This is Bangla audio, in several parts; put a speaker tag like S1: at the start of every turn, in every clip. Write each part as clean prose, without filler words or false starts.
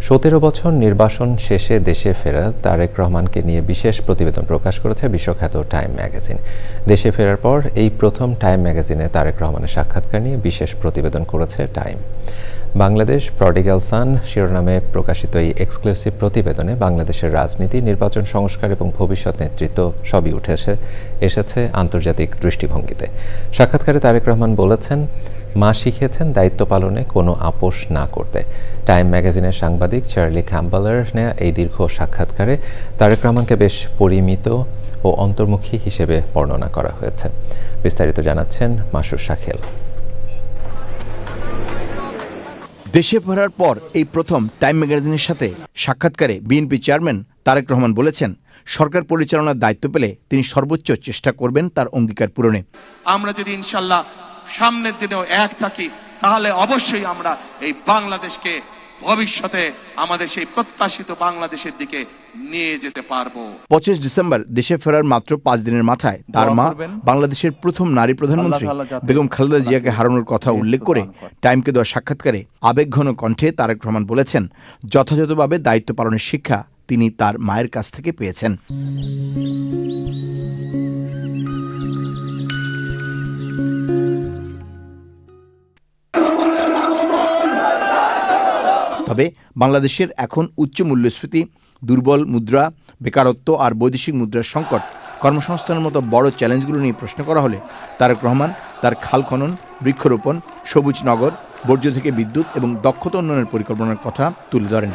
S1: 17 বছর নির্বাসন শেষে দেশে ফেরা তারেক রহমানকে নিয়ে বিশেষ প্রতিবেদন প্রকাশ করেছে বিশ্বখ্যাত টাইম ম্যাগাজিন। দেশে ফেরার পর এই প্রথম টাইম ম্যাগাজিনে তারেক রহমানের সাক্ষাৎকার নিয়ে বিশেষ প্রতিবেদন করেছে টাইম। বাংলাদেশ প্রডিগাল সান শিরোনামে প্রকাশিত এই এক্সক্লুসিভ প্রতিবেদনে বাংলাদেশের রাজনীতি, নির্বাচন সংস্কার এবং ভবিষ্যৎ নেতৃত্ব সবই এসেছে আন্তর্জাতিক দৃষ্টিভঙ্গিতে। সাক্ষাৎকারে তারেক রহমান বলেছেন, মা শিখিয়েছেন দায়িত্ব পালনে কোনো আপোষ না করতে। টাইম ম্যাগাজিনের সাংবাদিক চার্লি ক্যাম্বেলের নেয়া এই দীর্ঘ সাক্ষাৎকারে তারেক রহমানকে বেশ পরিমিত ও অন্তর্মুখী হিসেবে বর্ণনা করা হয়েছে। বিস্তারিত জানাচ্ছেন মাসুর শাকিল।
S2: দেশে ফেরার পর এই প্রথম টাইম ম্যাগাজিনের সাথে সাক্ষাৎকারে বিএনপি চেয়ারম্যান তারেক রহমান বলেছেন, সরকার পরিচালনার দায়িত্ব পেলে তিনি সর্বোচ্চ চেষ্টা করবেন তার অঙ্গীকার পূরণে।
S3: আমরা যদি ইনশাল্লাহ সামনের দিনেও এক থাকি, তাহলে অবশ্যই আমরা এই বাংলাদেশকে ভবিষ্যতে আমাদের সেই প্রত্যাশিত বাংলাদেশের দিকে নিয়ে যেতে পারবো।
S2: 25 ডিসেম্বর দেশে ফেরার মাত্র 5 দিনের মাথায় তার মা বাংলাদেশের প্রথম নারী প্রধানমন্ত্রী বেগম খালেদা জিয়াকে হারানোর কথা উল্লেখ করে টাইমকে দেওয়া সাক্ষাৎকারে আবেগঘন কণ্ঠে তারেক রহমান বলেছেন, যথাযথভাবে দায়িত্ব পালনের শিক্ষা তিনি তার মায়ের কাছ থেকে পেয়েছেন। তবে বাংলাদেশের এখন উচ্চ মূল্যস্ফীতি, দুর্বল মুদ্রা, বেকারত্ব আর বৈদেশিক মুদ্রার সংকট, কর্মসংস্থানের মতো বড় চ্যালেঞ্জগুলো নিয়ে প্রশ্ন করা হলে তারেক রহমান তার খাল খনন, বৃক্ষরোপণ, সবুজ নগর, বর্জ্য থেকে বিদ্যুৎ এবং দক্ষতা উন্নয়নের পরিকল্পনার কথা তুলে ধরেন।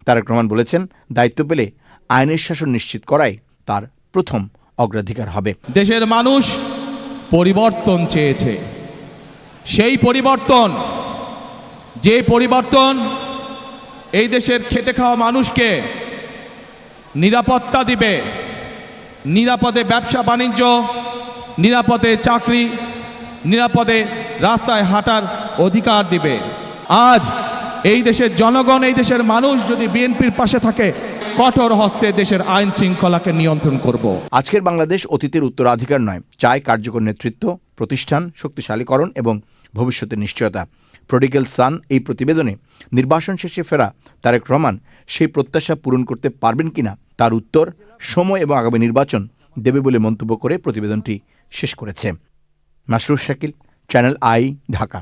S2: তারেক রহমান বলেছেন, দায়িত্ব পেলে আইনের শাসন নিশ্চিত করাই তার প্রথম অগ্রাধিকার হবে।
S4: দেশের মানুষ পরিবর্তন চেয়েছে। সেই পরিবর্তন, যে পরিবর্তন এই দেশের খেটে খাওয়া মানুষকে নিরাপত্তা দিবে, নিরাপদে ব্যবসা বাণিজ্য, নিরাপদে চাকরি, নিরাপদে রাস্তায় হাঁটার অধিকার দিবে। আজ এই দেশের জনগণ, এই দেশের মানুষ যদি বিএনপির পাশে থাকে, কঠোর হস্তে দেশের আইন শৃঙ্খলাকে নিয়ন্ত্রণ করব।
S2: আজকের বাংলাদেশ অতীতের উত্তরাধিকার নয়, চায় কার্যকর নেতৃত্ব, প্রতিষ্ঠান শক্তিশালীকরণ এবং ভবিষ্যতের নিশ্চয়তা। প্রডিগাল সান এই প্রতিবেদনে নির্বাসন শেষে ফেরা তারেক রহমান সেই প্রত্যাশা পূরণ করতে পারবেন কিনা তার উত্তর সময় এবং আগামী নির্বাচন দেবে বলে মন্তব্য করে প্রতিবেদনটি শেষ করেছে। Masrur Shakil, channel I, Dhaka.